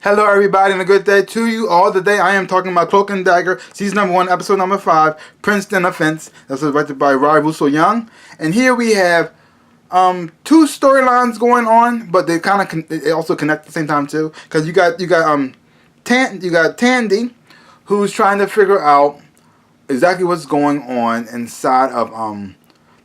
Hello everybody and a good day to you all. Today I am talking about Cloak and Dagger, season number 1, episode number 5, Princeton Offense. That's directed by Roy Russo Young. And here we have two storylines going on, but they they also connect at the same time too. Because you got Tandy, who's trying to figure out exactly what's going on inside of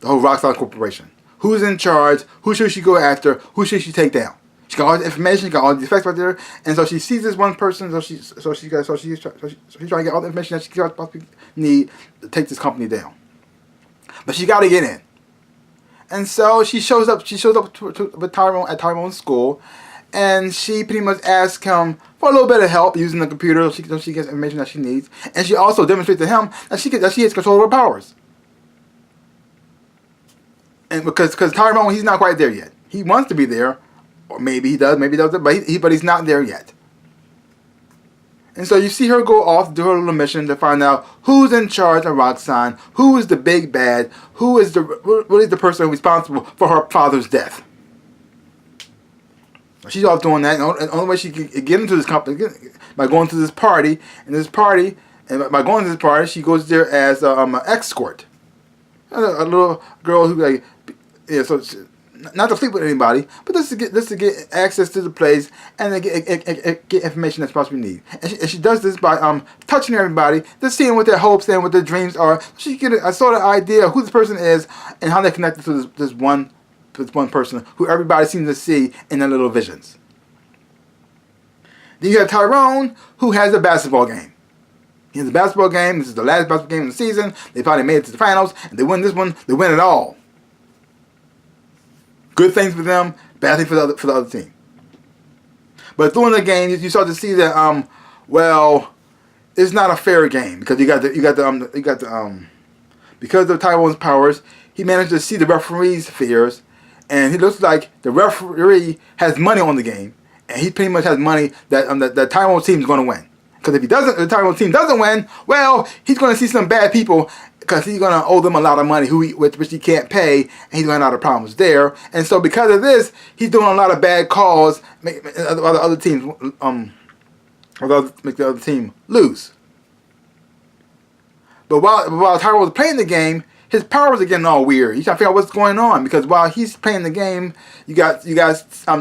the whole Rockstar Corporation. Who's in charge? Who should she go after? Who should she take down? She got all the information, she got all the effects right there, and so she sees this one person, so she's trying to get all the information that she possibly need to take this company down. But she got to get in, and so she shows up with Tyrone at Tyrone's school, and she pretty much asks him for a little bit of help using the computer, so she gets information that she needs, and she also demonstrates to him that she has control of her powers. And because Tyrone, he's not quite there yet. He wants to be there. Or maybe he does, maybe he doesn't, but he's not there yet. And so you see her go off, do her little mission to find out who's in charge of Roxanne, who is the big bad, who is really the person responsible for her father's death. She's off doing that, and the only way she can get into this company by going to this party, and by going to this party, she goes there as an escort, a little girl who not to sleep with anybody, but just to get access to the place and to get information that's supposed to be needed. And she does this by touching everybody, just seeing what their hopes and what their dreams are. She get a sort of idea of who this person is and how they're connected to this one person who everybody seems to see in their little visions. Then you have Tyrone, who has a basketball game. He has a basketball game. This is the last basketball game of the season. They probably made it to the finals, and they win this one. They win it all. Good things for them, bad things for the other team. But during the game, you start to see that it's not a fair game because because of Tyrone's powers, he managed to see the referee's fears, and he looks like the referee has money on the game, and he pretty much has money that Tyrone's team is going to win. Because if the Tyrone's team doesn't win, well, he's going to see some bad people. Because he's going to owe them a lot of money which he can't pay, and he's going to have a lot of problems there. And so because of this, he's doing a lot of bad calls, make the other teams make the other team lose. But while Tyrone was playing the game, his powers are getting all weird. He's trying to figure out what's going on, because while he's playing the game, you got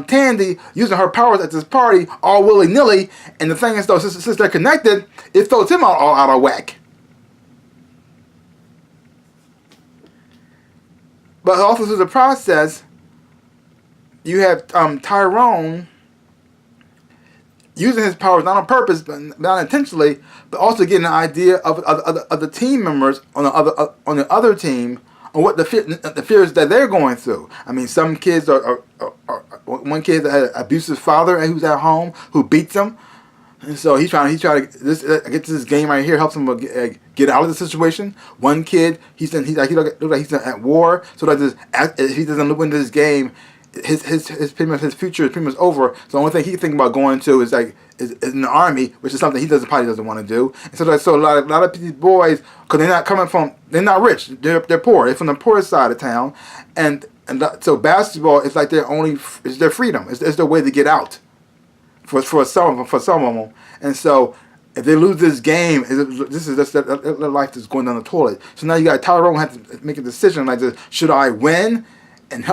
Tandy using her powers at this party all willy-nilly, and the thing is though, since they're connected, it throws him all out of whack. But also through the process, you have Tyrone using his powers not on purpose, but not intentionally, but also getting an idea of the team members on the other team on what the fears that they're going through. I mean, some kids are one kid that had an abusive father and who's at home who beats him. And so he's trying to get to this game right here, helps him get out of the situation. One kid, he looks like he's at war, so that if he doesn't win this game, his future is pretty much over. So the only thing he's thinking about going to is in the army, which is something he probably doesn't want to do. And so a lot of these boys, because they're not rich, they're poor, they're from the poor side of town, and so basketball is like it's their freedom, it's their way to get out. For some of them, and so if they lose this game, this is just their life that's going down the toilet. So now you got Tyrone have to make a decision like this: should I win and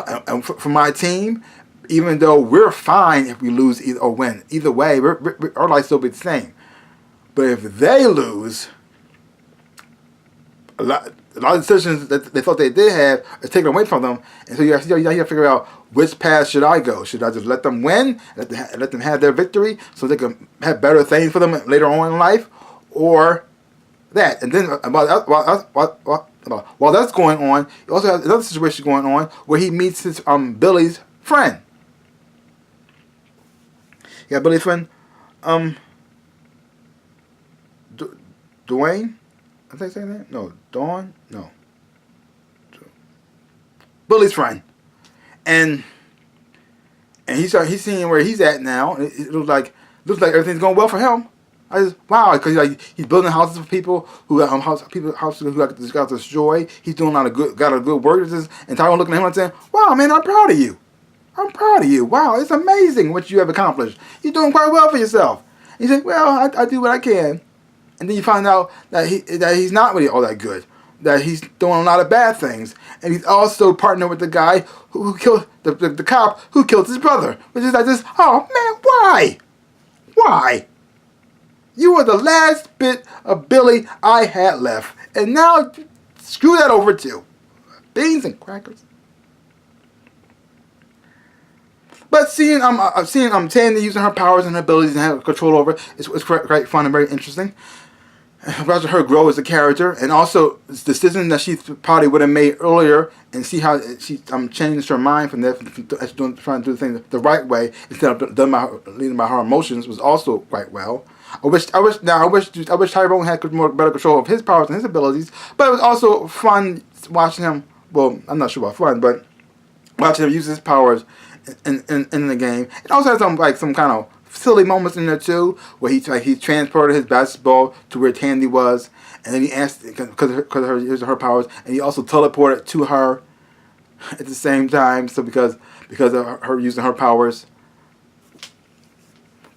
for my team, even though we're fine if we lose or win? Either way, our life still be the same. But if they lose, a lot of decisions that they thought they did have are taken away from them, and so you have to figure out which path should I go. Should I just let them win, let them have their victory, so they can have better things for them later on in life, or that? And then while that's going on, you also have another situation going on where he meets his Billy's friend. Yeah, Billy's friend, Dwayne. I think saying that? No, Dawn? No. Billy's friend. And he's seeing where he's at now. It looks like everything's going well for him. Wow, because he's building houses for people who houses who got destroyed. He's doing got a good work. And Tyrone looking at him and saying, "Wow, man, I'm proud of you." I'm proud of you. Wow, it's amazing what you have accomplished. You're doing quite well for yourself. And you say, well, I do what I can. And then you find out that he's not really all that good. That he's doing a lot of bad things. And he's also partnered with the guy who killed, the cop who killed his brother. Which is like this, oh man, why? Why? You were the last bit of Billy I had left. And now, screw that over too. Beans and crackers. But seeing Tandy using her powers and her abilities and have control over it is quite fun and very interesting. Watching her grow as a character, and also the decision that she probably would have made earlier, and see how she changed her mind from that, trying to do the thing the right way instead of leading by her emotions, was also quite well. I wish Tyrone had better control of his powers and his abilities, but it was also fun watching him. Well, I'm not sure about fun, but watching him use his powers in the game. It also has some kind of silly moments in there too, where he transported his basketball to where Tandy was, and then he asked because of her using her powers, and he also teleported to her at the same time. So because of her using her powers.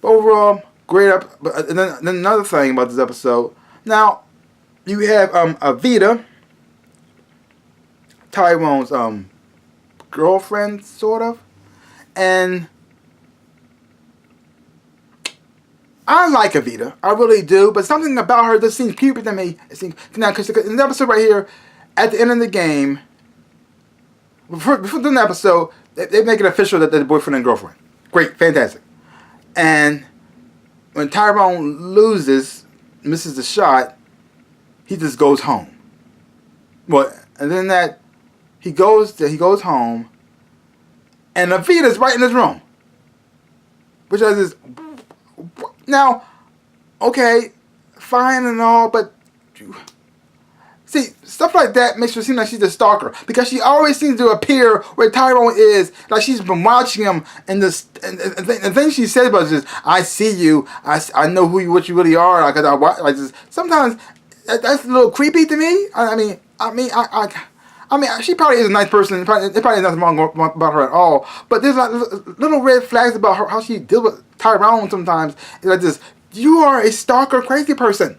But overall, great up. But then another thing about this episode. Now you have Avita, Tyrone's girlfriend, sort of. And I like Avita, I really do, but something about her just seems creepy to me. Now, because in the episode right here, at the end of the game, before the episode, they make it official that they're boyfriend and girlfriend. Great, fantastic. And when Tyrone misses the shot, he just goes home. Well, and then he goes home. And Avita's right in his room. Which I just... Now, okay, fine and all, but... See, stuff like that makes her seem like she's a stalker. Because she always seems to appear where Tyrone is. Like she's been watching him. And the thing she said was just, I see you. I know what you really are. Sometimes, that's a little creepy to me. I mean, she probably is a nice person. There probably is nothing wrong about her at all. But there's like little red flags about her, how she deals with Tyrone sometimes. It's like this, you are a stalker, crazy person.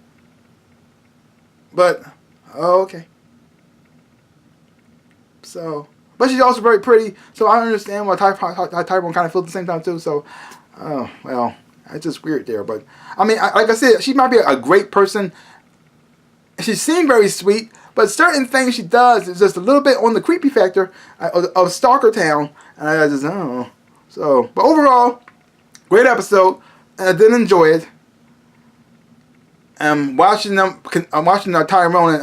But, okay. So, but she's also very pretty. So I understand why Tyrone kind of feels at the same time too. So, oh, well, it's just weird there. But, I mean, like I said, she might be a great person. She seemed very sweet. But certain things she does is just a little bit on the creepy factor of Stalker Town. And I just, I don't know. So, but overall, great episode. And I did enjoy it. And watching Tyrone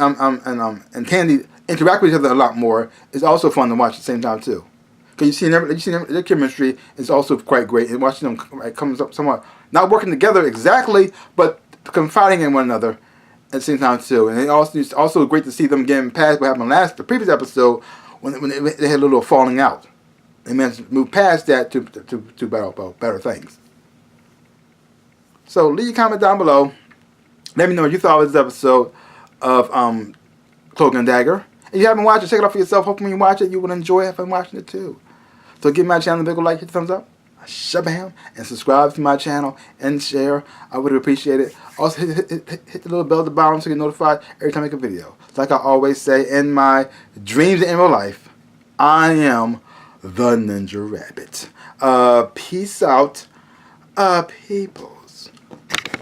and Tandy interact with each other a lot more is also fun to watch at the same time too. Because you see their chemistry is also quite great. And watching them comes up somewhat, not working together exactly, but confiding in one another at the same time too. And it's also great to see them getting past what happened the previous episode when they had a little falling out. They managed to move past that to better things. So leave a comment down below. Let me know what you thought of this episode of Cloak and Dagger. If you haven't watched it, check it out for yourself. Hopefully when you watch it, you will enjoy it if I'm watching it too. So give my channel a big like, hit the thumbs up, shabam, and subscribe to my channel and share. I would appreciate it. Also hit the little bell at the bottom so you get notified every time I make a video. So like I always say in my dreams and in real life, I am the Ninja Rabbit. Peace out, peoples.